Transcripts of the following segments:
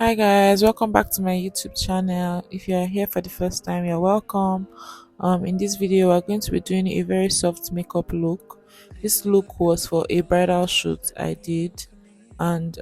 Hi guys, welcome back to my YouTube channel. If you are here for the first time, you're welcome. In this video, we're going to be doing a very soft makeup look. This look was for a bridal shoot I did, and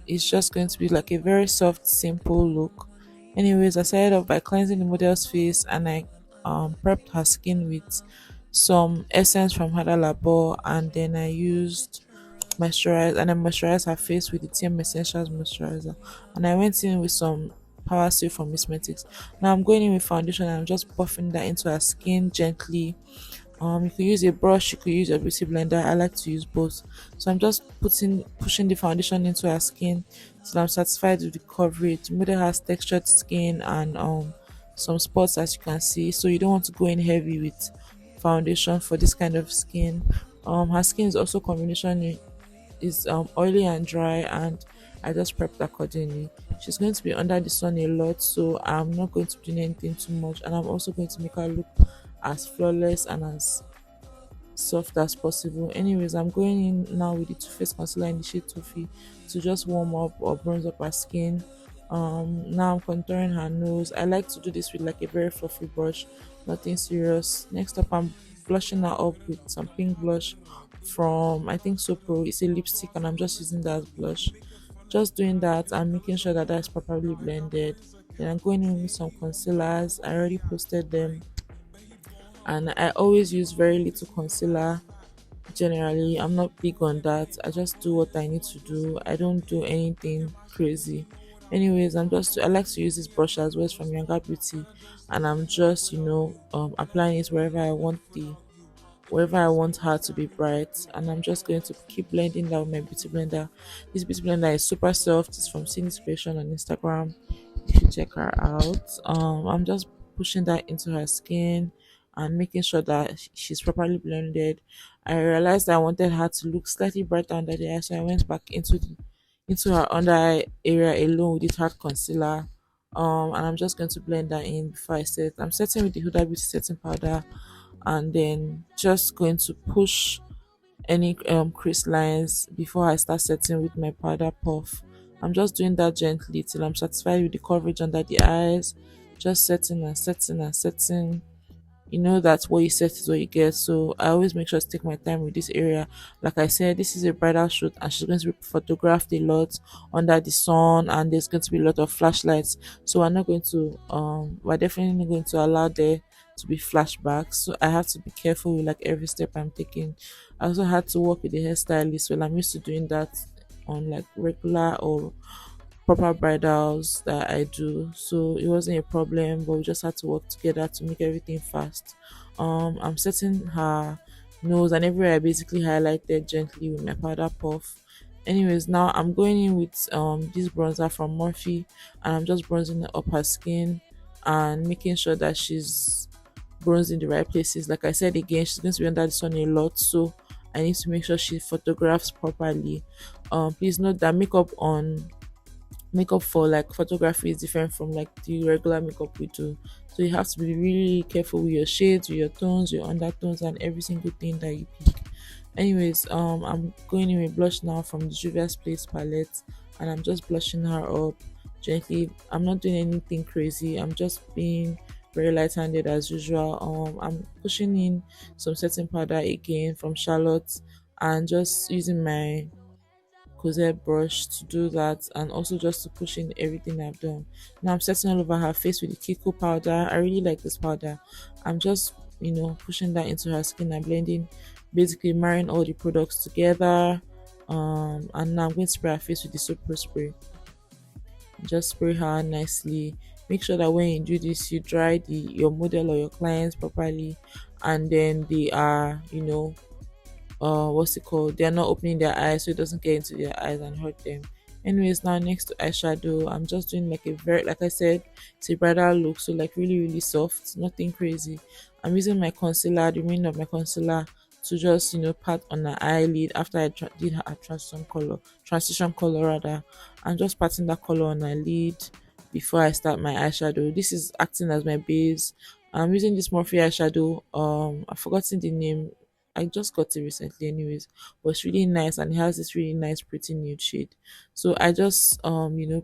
it's just going to be like a very soft, simple look. Anyways, I started off by cleansing the model's face, and I prepped her skin with some essence from Hada Labo, and then I used moisturize and I moisturize her face with the TM Essentials moisturizer. And I went in with some Power Seal from Cosmetics. Now I'm going in with foundation and I'm just buffing that into her skin gently. You could use a brush, you could use a beauty blender. I like to use both. So I'm just pushing the foundation into her skin till I'm satisfied with the coverage. The model has textured skin and some spots, as you can see. So you don't want to go in heavy with foundation for this kind of skin. Her skin is also combination is oily and dry, and I just prepped accordingly. She's going to be under the sun a lot, so I'm not going to do anything too much, and I'm also going to make her look as flawless and as soft as possible. Anyways, I'm going in now with the Too Faced concealer in the shade Toffee to just warm up or bronze up her skin. Now I'm contouring her nose. I like to do this with like a very fluffy brush, nothing serious. Next up, I'm blushing her up with some pink blush from, I think, Sopro. It's a lipstick and I'm just using that as blush. Just doing that and making sure that that's properly blended. Then I'm going in with some concealers. I already posted them, and I always use very little concealer. Generally, I'm not big on that. I just do what I need to do. I don't do anything crazy. Anyways, I like to use this brush as well. It's from Younger Beauty, and I'm just applying it wherever I want her to be bright, and I'm just going to keep blending that with my beauty blender. This beauty blender is super soft. It's from Sin Inspiration on Instagram. You should check her out. I'm just pushing that into her skin and making sure that she's properly blended. I realized I wanted her to look slightly brighter under the eye, so I went back into her under eye area alone with this hard concealer. And I'm just going to blend that in before I set. I'm setting with the Huda Beauty setting powder, and then just going to push any crease lines before I start setting with my powder puff. I'm just doing that gently till I'm satisfied with the coverage under the eyes. Just setting and setting and setting. You know that what you set is what you get, so I always make sure to take my time with this area. Like I said, this is a bridal shoot and she's going to be photographed a lot under the sun, and there's going to be a lot of flashlights, so we're definitely not going to allow there to be flashbacks, so I have to be careful with like every step I'm taking. I also had to work with the hairstylist. Well, I'm used to doing that on like regular or proper bridals that I do, so it wasn't a problem, but we just had to work together to make everything fast. I'm setting her nose and everywhere I basically highlighted gently with my powder puff. Anyways, now I'm going in with this bronzer from Morphe, and I'm just bronzing up her skin and making sure that she's bronzed in the right places. Like I said again, she's going to be under the sun a lot, so I need to make sure she photographs properly. Please note that makeup for like photography is different from like the regular makeup we do, so you have to be really careful with your shades, with your tones, your undertones, and every single thing that you pick. Anyways, I'm going in with blush now from the Juvia's Place palette, and I'm just blushing her up gently. I'm not doing anything crazy, I'm just being very light-handed as usual. I'm pushing in some setting powder again from Charlotte, and just using my Cosette brush to do that, and also just to push in everything I've done. Now I'm setting all over her face with the Kiko powder. I really like this powder. I'm just pushing that into her skin and blending, basically marrying all the products together. And now I'm going to spray her face with the super spray. Just spray her nicely. Make sure that when you do this, you dry your model or your clients properly, and then they are what's it called, they're not opening their eyes, so it doesn't get into their eyes and hurt them. Anyways, now next to eyeshadow, I'm just doing like a very, like I said, it's a bridal look, so like really soft, nothing crazy. I'm using my concealer, the remainder of my concealer, to just pat on her eyelid after I did her transition color rather. I'm just patting that color on her lid before I start my eyeshadow. This is acting as my base. I'm using this Morphe eyeshadow. I've forgotten the name. I just got it recently anyways, but it's really nice and it has this really nice pretty nude shade. So I just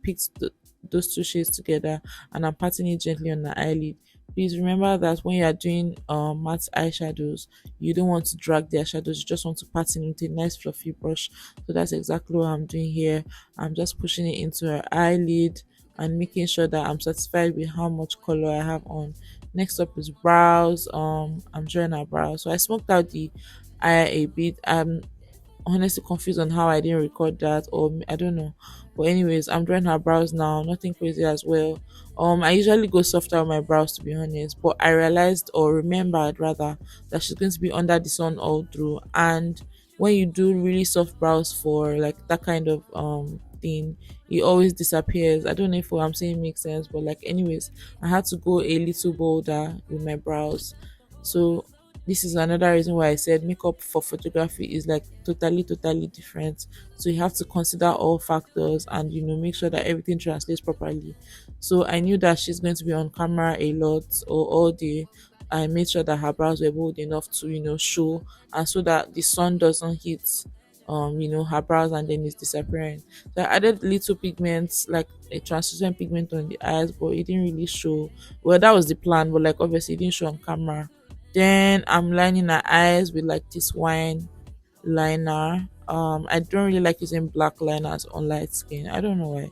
picked those two shades together and I'm patting it gently on the eyelid. Please remember that when you are doing matte eyeshadows, you don't want to drag the eyeshadows, you just want to pat it with a nice fluffy brush. So that's exactly what I'm doing here. I'm just pushing it into her eyelid and making sure that I'm satisfied with how much color I have on. Next up is brows. I'm drawing her brows. So I smoked out the eye a bit. I'm honestly confused on how I didn't record that, or I don't know. But anyways, I'm drawing her brows now. Nothing crazy as well. I usually go softer on my brows to be honest, but I realized or remembered rather that she's going to be under the sun all through. And when you do really soft brows for like that kind of thing, it always disappears. I don't know if what I'm saying makes sense, but like anyways, I had to go a little bolder with my brows. So this is another reason why I said makeup for photography is like totally different. So you have to consider all factors and make sure that everything translates properly. So I knew that she's going to be on camera a lot or all day. I made sure that her brows were bold enough to show, and so that the sun doesn't hit her brows and then it's disappearing. So I added little pigments, like a translucent pigment on the eyes, but it didn't really show. Well, that was the plan, but like obviously it didn't show on camera. Then I'm lining her eyes with like this wine liner. I don't really like using black liners on light skin. I don't know why.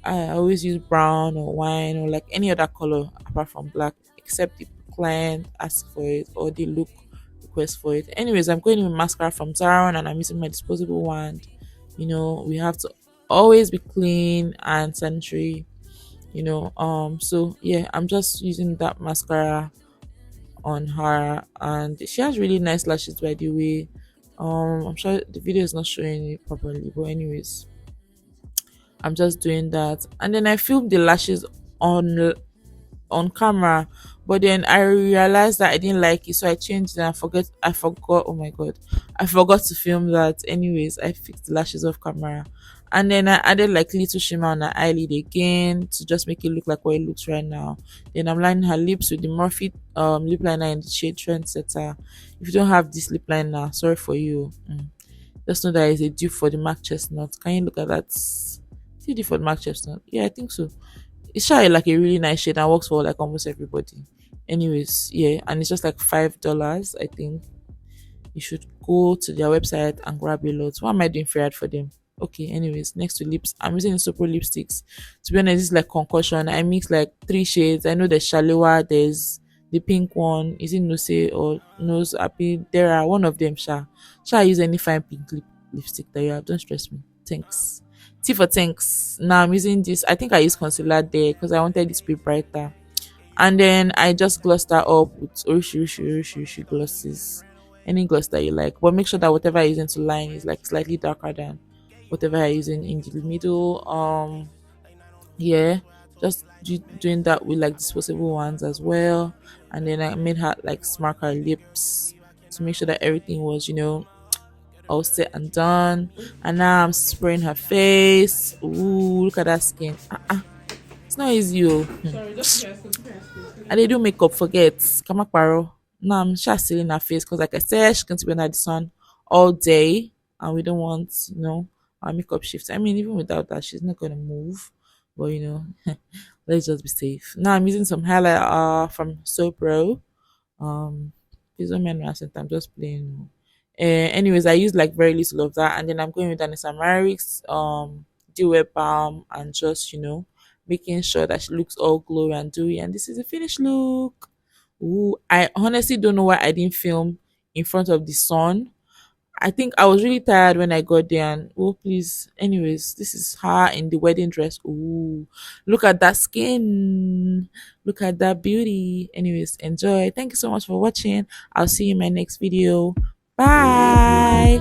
I always use brown or wine or like any other color apart from black, except the client asks for it or the look request for it. Anyways, I'm going with mascara from Zara and I'm using my disposable wand. We have to always be clean and sanitary. So yeah, I'm just using that mascara on her, and she has really nice lashes by the way. I'm sure the video is not showing it properly, but anyways, I'm just doing that. And then I filmed the lashes on camera, but then I realized that I didn't like it, so I changed it and I forgot, oh my god, I forgot to film that. Anyways, I fixed the lashes off camera, and then I added like little shimmer on her eyelid again to just make it look like what it looks right now. Then I'm lining her lips with the Morphe lip liner in the shade Trendsetter. If you don't have this lip liner, sorry for you. Just know that it's a dupe for the MAC Chestnut. Can you look at that? See the for the MAC Chestnut? Yeah, I think so. It's shy like a really nice shade and works for like almost everybody. Anyways, yeah, and it's just like $5. I think you should go to their website and grab a lot. What am I doing free ad for them? Okay, anyways, next to lips, I'm using Sopro lipsticks. To be honest, this is like concussion. I mix like three shades. I know there's Shalewa, there's the pink one. Is it Nose or Nose Happy? There are one of them, Sha. Shall I use any fine pink lipstick that you have? Don't stress me. Thanks. T for thanks. Now I'm using this. I think I used concealer there because I wanted this to be brighter. And then I just glossed her up with Orishi glosses. Any gloss that you like. But make sure that whatever you're using to line is like slightly darker than whatever you're using in the middle. Yeah. Just doing that with like disposable ones as well. And then I made her like smack her lips to make sure that everything was, all set and done. And now I'm spraying her face. Ooh, look at that skin. It's not easy. Oh. Sorry, just guys, continue asking. And they do makeup, forget. Kamakparo. Now I'm just sealing her face because, like I said, she's going to be under the sun all day. And we don't want, our makeup shifts. I mean, even without that, she's not going to move. But, let's just be safe. Now I'm using some highlight from Sopro. Um, please don't mind my accent. I'm just playing. Anyways, I use like very little of that, and then I'm going with an Samarix dew balm and just making sure that she looks all glowy and dewy. And this is the finished look. Ooh, I honestly don't know why I didn't film in front of the sun. I think I was really tired when I got there. And oh, please. Anyways, this is her in the wedding dress. Ooh, look at that skin. Look at that beauty. Anyways, enjoy. Thank you so much for watching. I'll see you in my next video. Bye.